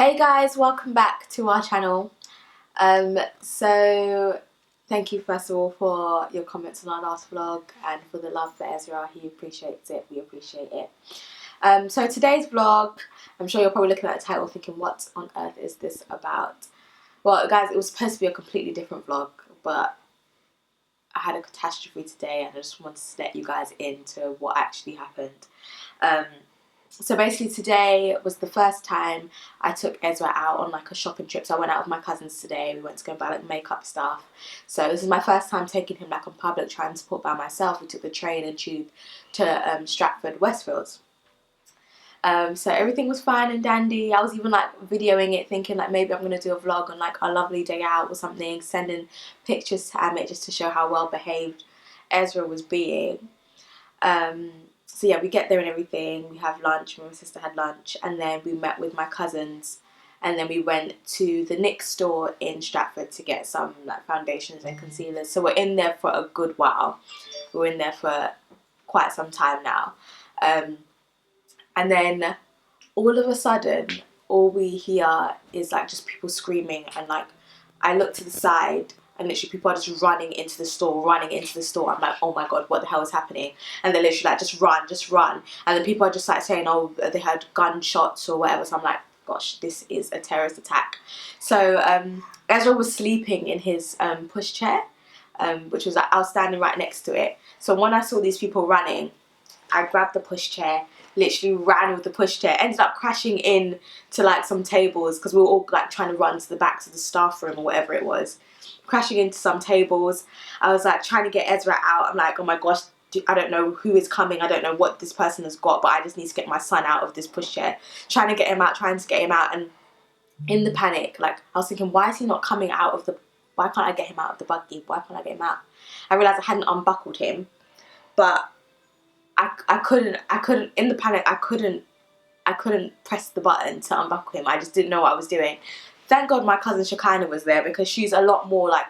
Hey guys, welcome back to our channel. So thank you first of all for your comments on our last vlog and for the love for Ezra. He appreciates it, we appreciate it. So today's vlog, I'm sure you're probably looking at the title thinking, what on earth is this about? Well guys, it was supposed to be a completely different vlog, but I had a catastrophe today and I just wanted to let you guys into what actually happened. So basically today was the first time I took Ezra out on like a shopping trip. So I went out with my cousins today. We went to go buy like makeup stuff. So this is my first time taking him like on public transport by myself. We took the train and tube to Stratford, Westfield. So everything was fine and dandy. I was even like videoing it thinking like maybe I'm going to do a vlog on like our lovely day out or something. Sending pictures to Amit just to show how well behaved Ezra was being. So yeah, we get there and everything, we have lunch, my sister had lunch, and then we met with my cousins, and then we went to the NYX store in Stratford to get some like foundations and concealers. So we're in there for a good while. We're in there for quite some time now. And then all of a sudden, all we hear is like just people screaming, and like I look to the side and literally people are just running into the store. I'm like, oh my god, what the hell is happening? And they're literally like, just run. And then people are just like saying, oh, they had gunshots or whatever. So I'm like, gosh, this is a terrorist attack. So Ezra was sleeping in his pushchair, which was like, I was standing right next to it. So when I saw these people running, I grabbed the pushchair, literally ran with the pushchair, ended up crashing in to like some tables because we were all like trying to run to the back to the staff room or whatever it was. Crashing into some tables. I was like trying to get Ezra out. I'm like, oh my gosh, I don't know who is coming. I don't know what this person has got, but I just need to get my son out of this pushchair. Trying to get him out. And in the panic, like I was thinking, why is he not coming out of the, why can't I get him out of the buggy? Why can't I get him out? I realised I hadn't unbuckled him, but I couldn't, in the panic, I couldn't press the button to unbuckle him. I just didn't know what I was doing. Thank God my cousin Shekinah was there because she's a lot more like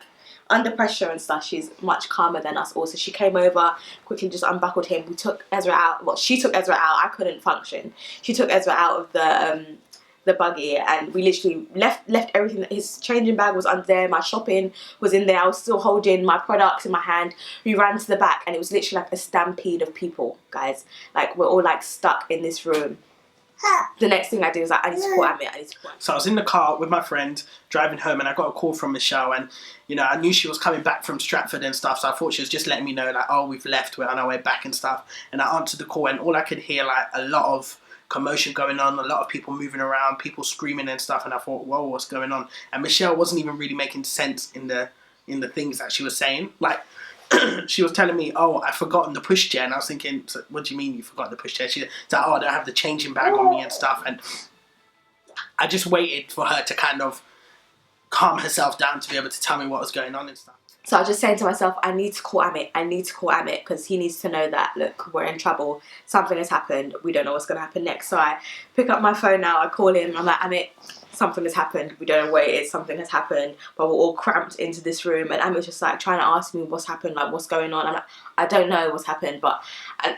under pressure and stuff. She's much calmer than us all. So she came over, quickly just unbuckled him. We took Ezra out. Well, she took Ezra out. I couldn't function. She took Ezra out of the buggy, and we literally left everything. His changing bag was under there. My shopping was in there. I was still holding my products in my hand. We ran to the back, and it was literally like a stampede of people, guys. Like we're all like stuck in this room. The next thing I did was like, I need to call Amit. So I was in the car with my friend driving home, and I got a call from Michelle, and you know I knew she was coming back from Stratford and stuff, so I thought she was just letting me know like, oh, we've left, we're on our way back and stuff. And I answered the call, and all I could hear like a lot of commotion going on, a lot of people moving around, people screaming and stuff, and I thought, whoa, what's going on? And Michelle wasn't even really making sense in the things that she was saying. Like she was telling me, oh, I've forgotten the pushchair, and I was thinking, so, what do you mean you forgot the pushchair? She's like, oh, I don't have the changing bag on me and stuff. And I just waited for her to kind of calm herself down to be able to tell me what was going on and stuff. So I was just saying to myself, I need to call Amit because he needs to know that, look, we're in trouble. Something has happened. We don't know what's going to happen next. So I pick up my phone now. I call him. I'm like, Amit, something has happened. We don't know what it is. Something has happened. But we're all cramped into this room. And Amit's just like trying to ask me what's happened, like what's going on. I'm like, I don't know what's happened. But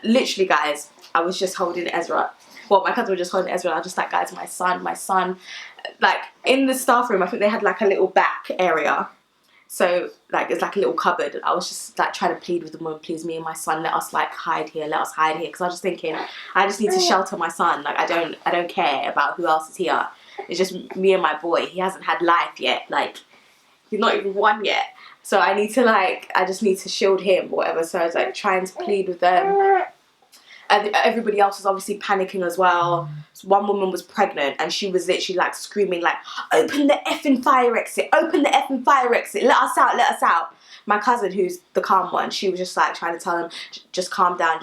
literally, guys, I was just holding Ezra. Well, my cousin was just holding Ezra. And I was just like, guys, my son. Like in the staff room, I think they had like a little back area. So like it's like a little cupboard. I was just like trying to plead with the woman, please, me and my son, let us like hide here, because I was just thinking, I just need to shelter my son. Like I don't care about who else is here. It's just me and my boy. He hasn't had life yet. Like he's not even 1 yet. So I just need to shield him or whatever. So I was like trying to plead with them. And everybody else was obviously panicking as well. So one woman was pregnant and she was literally like screaming like, open the effing fire exit, let us out. My cousin, who's the calm one, she was just like trying to tell them, just calm down.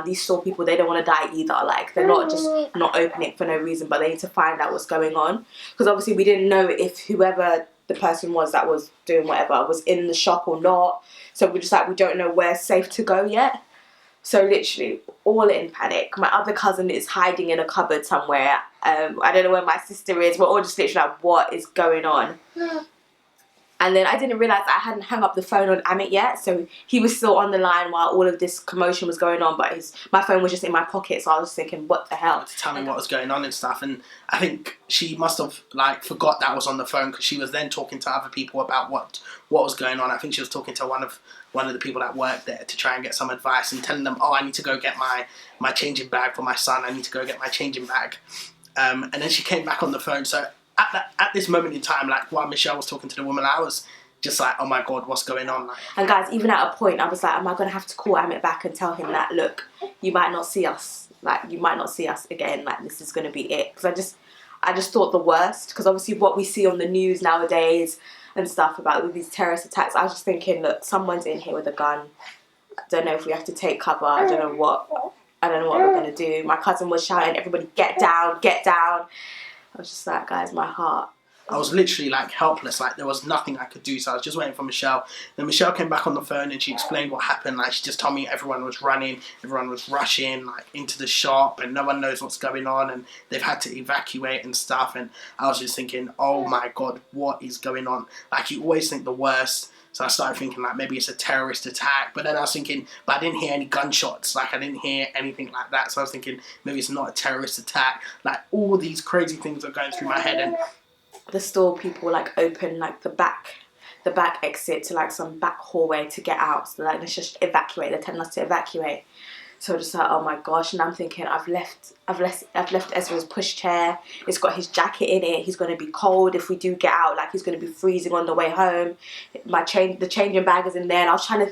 These store people, they don't want to die either. Like they're not just not opening for no reason, but they need to find out what's going on. Because obviously we didn't know if whoever the person was that was doing whatever was in the shop or not. So we're just like, we don't know where's safe to go yet. So literally all in panic. My other cousin is hiding in a cupboard somewhere. I don't know where my sister is. We're all just literally like, what is going on? And then I didn't realise I hadn't hung up the phone on Amit yet, so he was still on the line while all of this commotion was going on, but my phone was just in my pocket, so I was thinking, what the hell? To tell me what was going on and stuff, and I think she must have like forgot that I was on the phone, because she was then talking to other people about what was going on. I think she was talking to one of the people that worked there to try and get some advice, and telling them, oh, I need to go get my changing bag for my son, I need to go get my changing bag. And then she came back on the phone. So at this moment in time, like while Michelle was talking to the woman, I was just like, oh my God, what's going on? Like, and guys, even at a point, I was like, am I going to have to call Amit back and tell him that, look, you might not see us. Like, you might not see us again. Like, this is going to be it. Because I just thought the worst. Because obviously what we see on the news nowadays and stuff about with these terrorist attacks, I was just thinking, look, someone's in here with a gun. I don't know if we have to take cover. I don't know what we're going to do. My cousin was shouting, everybody get down, get down. I was just like, guys, my heart. I was literally like helpless. Like there was nothing I could do. So I was just waiting for Michelle. Then Michelle came back on the phone and she explained what happened. Like she just told me everyone was running, everyone was rushing like into the shop, and no one knows what's going on, and they've had to evacuate and stuff. And I was just thinking, oh my God, what is going on? Like you always think the worst. So I started thinking like maybe it's a terrorist attack. But then I was thinking, but I didn't hear any gunshots. Like I didn't hear anything like that. So I was thinking maybe it's not a terrorist attack. Like all these crazy things are going through my head. And the store people like open like the back exit to like some back hallway to get out. So like let's just evacuate. They're telling us to evacuate. So just like, oh my gosh, and I'm thinking I've left Ezra's pushchair. It's got his jacket in it. He's going to be cold if we do get out. Like he's going to be freezing on the way home. The changing bag is in there, and I was trying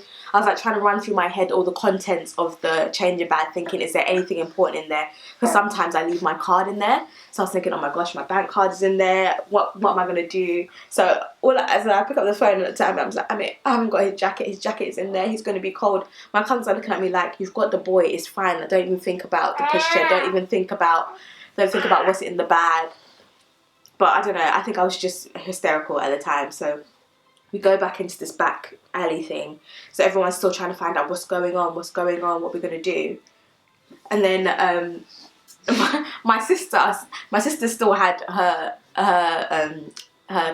to run through my head all the contents of the changing bag, thinking, is there anything important in there? Because sometimes I leave my card in there. So I was thinking, oh my gosh, my bank card is in there. What am I going to do? So as I pick up the phone at the time, I was like, I haven't got his jacket. His jacket is in there. He's going to be cold. My cousins are looking at me like, you've got the boy. It's fine. Like, don't even think about the pushchair. Don't think about what's in the bag. But I don't know. I think I was just hysterical at the time. So we go back into this back alley thing. So everyone's still trying to find out what's going on, what we're going to do. And then my sister still had her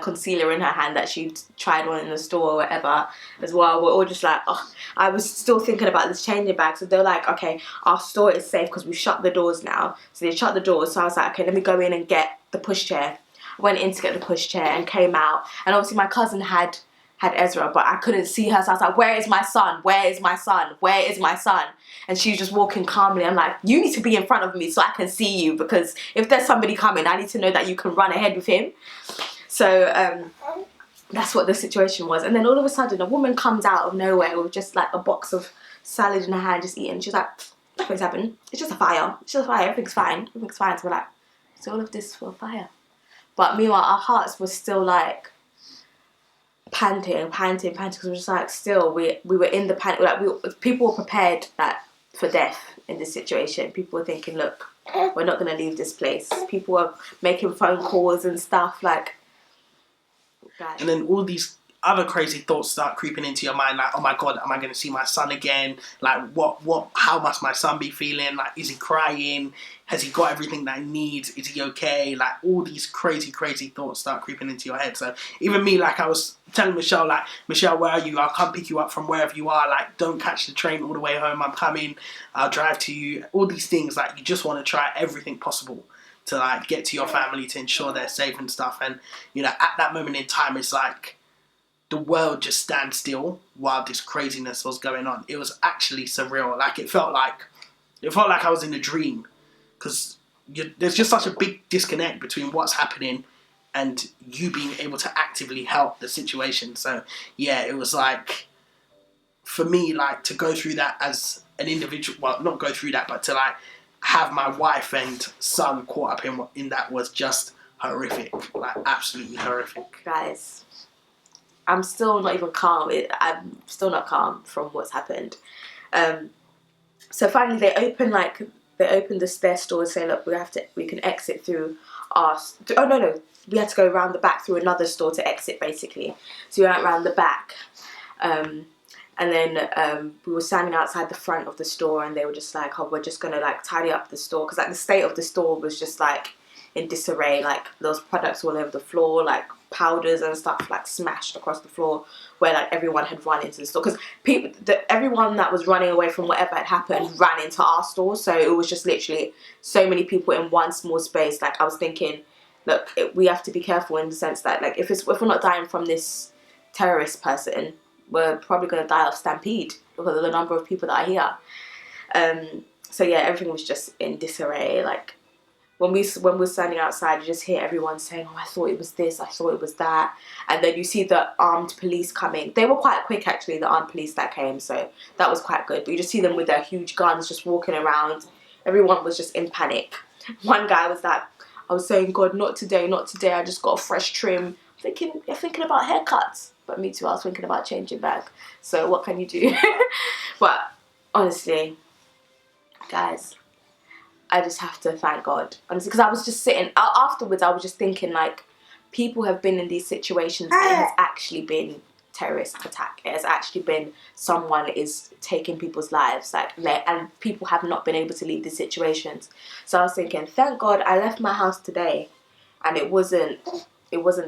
concealer in her hand that she'd tried on in the store or whatever as well. We're all just like, oh, I was still thinking about this changing bag. So they're like, okay, our store is safe because we've shut the doors now. So they shut the doors. So I was like, okay, let me go in and get the pushchair. I went in to get the pushchair and came out. And obviously my cousin had Ezra, but I couldn't see her. So I was like, where is my son? Where is my son? Where is my son? And she was just walking calmly. I'm like, you need to be in front of me so I can see you, because if there's somebody coming, I need to know that you can run ahead with him. So that's what the situation was. And then all of a sudden, a woman comes out of nowhere with just like a box of salad in her hand, just eating. She's like, nothing's happened. It's just a fire. It's just a fire. Everything's fine. Everything's fine. So we're like, it's all of this for a fire. But meanwhile, our hearts were still like panting, because we were just like, still, we were in the panic. Like people were prepared for death in this situation. People were thinking, look, we're not going to leave this place. People were making phone calls and stuff like. And then all these other crazy thoughts start creeping into your mind, like, oh my God, am I going to see my son again? Like, how must my son be feeling? Like, is he crying? Has he got everything that he needs? Is he okay? Like, all these crazy thoughts start creeping into your head. So even me, like, I was telling Michelle, like, Michelle, where are you? I'll come pick you up from wherever you are. Like, don't catch the train all the way home. I'm coming. I'll drive to you. All these things, like, you just want to try everything possible to like get to your family, to ensure they're safe and stuff. And you know, at that moment in time, it's like the world just stands still while this craziness was going on. It was actually surreal. Like it felt like I was in a dream, because there's just such a big disconnect between what's happening and you being able to actively help the situation. So yeah, it was like, for me, like to go through that as an individual, well, not go through that, but to like have my wife and son caught up in that was just horrific, like absolutely horrific. Guys, I'm still not even calm. I'm still not calm from what's happened. So finally they open their store and say, look, we can exit through we had to go around the back through another store to exit basically. So we went around the back. And then we were standing outside the front of the store, and they were just like, oh, we're just going to like tidy up the store. Because like the state of the store was just like, in disarray. Like there was products all over the floor, like powders and stuff like smashed across the floor, where like everyone had run into the store, because everyone that was running away from whatever had happened ran into our store. So it was just literally so many people in one small space. Like I was thinking, look, we have to be careful in the sense that like if we're not dying from this terrorist person, we're probably going to die of stampede because of the number of people that are here. So yeah, everything was just in disarray. Like when we're standing outside, you just hear everyone saying, "Oh, I thought it was this, I thought it was that," and then you see the armed police coming. They were quite quick actually, the armed police that came, so that was quite good. But you just see them with their huge guns just walking around. Everyone was just in panic. One guy was like, "I was saying, God, not today, not today. I just got a fresh trim." You're thinking about haircuts, but me too. I was thinking about changing back. So what can you do? But honestly, guys, I just have to thank God, honestly, because I was just sitting afterwards. I was just thinking, like, people have been in these situations, and it has actually been terrorist attack. It has actually been someone is taking people's lives, like, and people have not been able to leave these situations. So I was thinking, thank God I left my house today, and it wasn't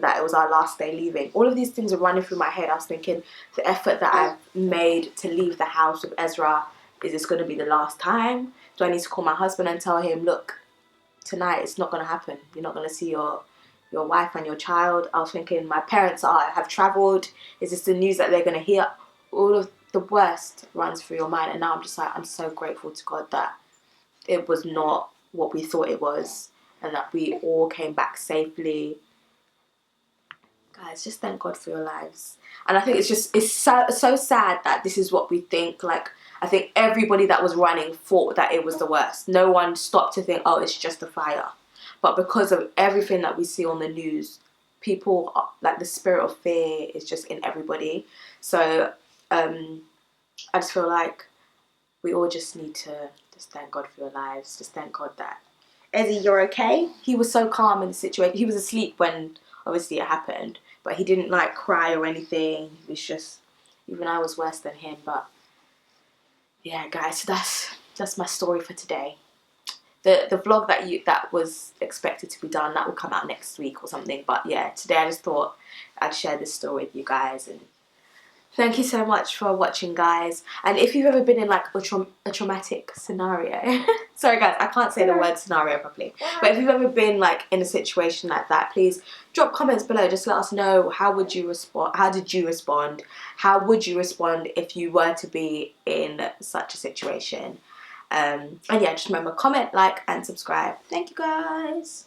that it was our last day leaving. All of these things are running through my head. I was thinking, the effort that I've made to leave the house with Ezra, is this going to be the last time? Do I need to call my husband and tell him, look, tonight it's not going to happen. You're not going to see your wife and your child. I was thinking, my parents have travelled. Is this the news that they're going to hear? All of the worst runs through your mind. And now I'm just like, I'm so grateful to God that it was not what we thought it was, and that we all came back safely. Guys, just thank God for your lives. And I think it's so sad that this is what we think. Like, I think everybody that was running thought that it was the worst. No one stopped to think, oh, it's just a fire. But because of everything that we see on the news, people, like, the spirit of fear is just in everybody. So I just feel like we all just need to just thank God for your lives. Just thank God that, Ezzy, you're okay. He was so calm in the situation. He was asleep when obviously it happened, but he didn't like cry or anything. He was just, even I was worse than him. But yeah, guys, so that's my story for today. The vlog that was expected to be done, that will come out next week or something. But yeah, today I just thought I'd share this story with you guys. And thank you so much for watching, guys. And if you've ever been in like a traumatic scenario, sorry guys, I can't say the word scenario properly, but if you've ever been like in a situation like that, please drop comments below. Just let us know, how would you respond? How did you respond? How would you respond if you were to be in such a situation? And yeah, just remember, comment, like, and subscribe. Thank you, guys.